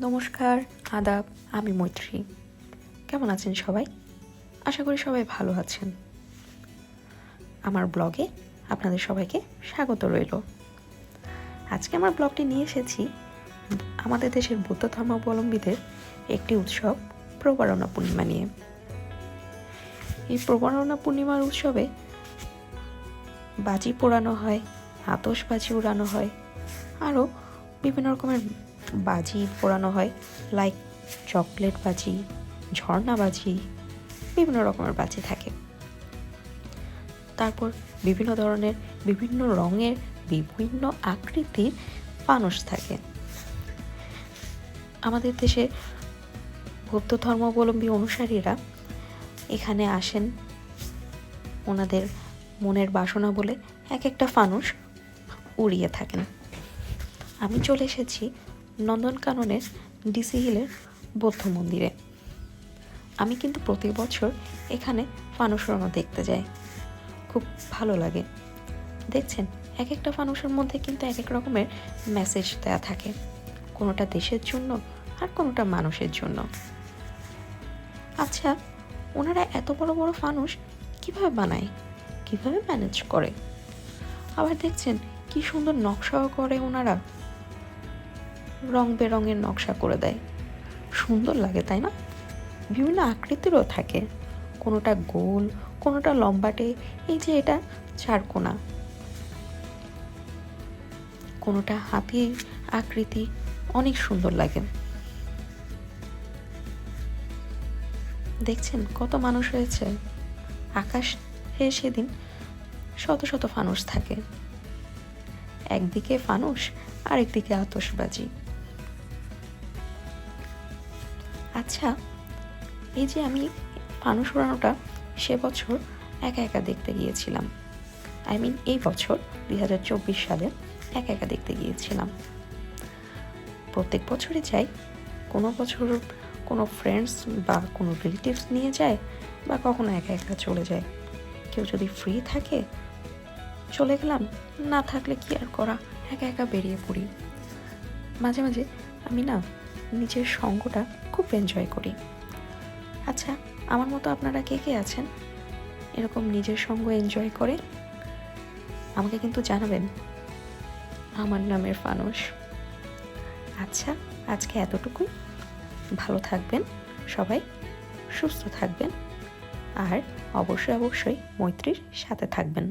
নমস্কার, আদাব। আমি মৈত্রী। কেমন আছেন সবাই? আশা করি সবাই ভালো আছেন। আমার ব্লগে আপনাদের সবাইকে স্বাগত রইল। আজকে আমার ব্লগটি নিয়ে এসেছি আমাদের দেশের বৌদ্ধ ধর্মাবলম্বীদের একটি উৎসব প্রবারণা পূর্ণিমা নিয়ে। এই প্রবারণা পূর্ণিমার উৎসবে বাজি পোড়ানো হয়, আতশবাজি উড়ানো হয়, আরও বিভিন্ন রকমের বাজি পোড়ানো হয়, লাইক চকলেট বাজি, ঝর্ণা বাজি, বিভিন্ন রকমের বাজি থাকে। তারপর বিভিন্ন ধরনের, বিভিন্ন রঙের, বিভিন্ন আকৃতির ফানুস থাকে। আমাদের দেশে বৌদ্ধ ধর্মাবলম্বী অনুসারীরা এখানে আসেন ওনাদের মনের বাসনা বলে এক একটা ফানুস উড়িয়ে থাকেন। আমি চলে এসেছি নন্দনকাননের ডিসি হিলের বৌদ্ধ মন্দিরে। আমি কিন্তু প্রতি বছর এখানে ফানুস উড়ানো দেখতে যাই, খুব ভালো লাগে। দেখছেন, এক একটা ফানুসের মধ্যে কিন্তু এক এক রকমের মেসেজ দেওয়া থাকে, কোনোটা দেশের জন্য আর কোনোটা মানুষের জন্য। আচ্ছা, ওনারা এত বড় বড় ফানুস কিভাবে বানায়, কিভাবে ম্যানেজ করে? আবার দেখছেন কি সুন্দর নকশাও করে ওনারা, রং বেরঙের নকশা করে দেয়, সুন্দর লাগে তাই না? বিভিন্ন আকৃতিরও থাকে, কোনোটা গোল, কোনোটা লম্বাটে, এই যে এটা চারকোনা, কোনোটা হাতির আকৃতি, অনেক সুন্দর লাগে। দেখছেন কত মানুষ হয়েছে। আকাশে সেদিন শত শত ফানুস থাকে, একদিকে ফানুস আরেকদিকে আতশবাজি। আচ্ছা, এই যে আমি ফানুস উড়ানোটা সে বছর একা একা দেখতে গিয়েছিলাম, এই বছর 2024 সালে একা একা দেখতে গিয়েছিলাম। প্রত্যেক বছরই যাই, কোনো বছর কোনো ফ্রেন্ডস বা কোনো রিলেটিভস নিয়ে যায়, বা কখনো একা একা চলে যায়। কেউ যদি ফ্রি থাকে চলে গেলাম, না থাকলে কি আর করা, একা একা বেরিয়ে পড়ি। মাঝে মাঝে আমি নিজের সঙ্গটা খুব এনজয় করি। আচ্ছা, আমার মতো আপনারা কে কে আছেন এরকম নিজের সঙ্গ এনজয় করে? আমাকে কিন্তু জানাবেন। আমার নামের ফানুস। আচ্ছা, আজকে এতটুকুই। ভালো থাকবেন সবাই, সুস্থ থাকবেন, আর অবশ্যই মৈত্রীর সাথে থাকবেন।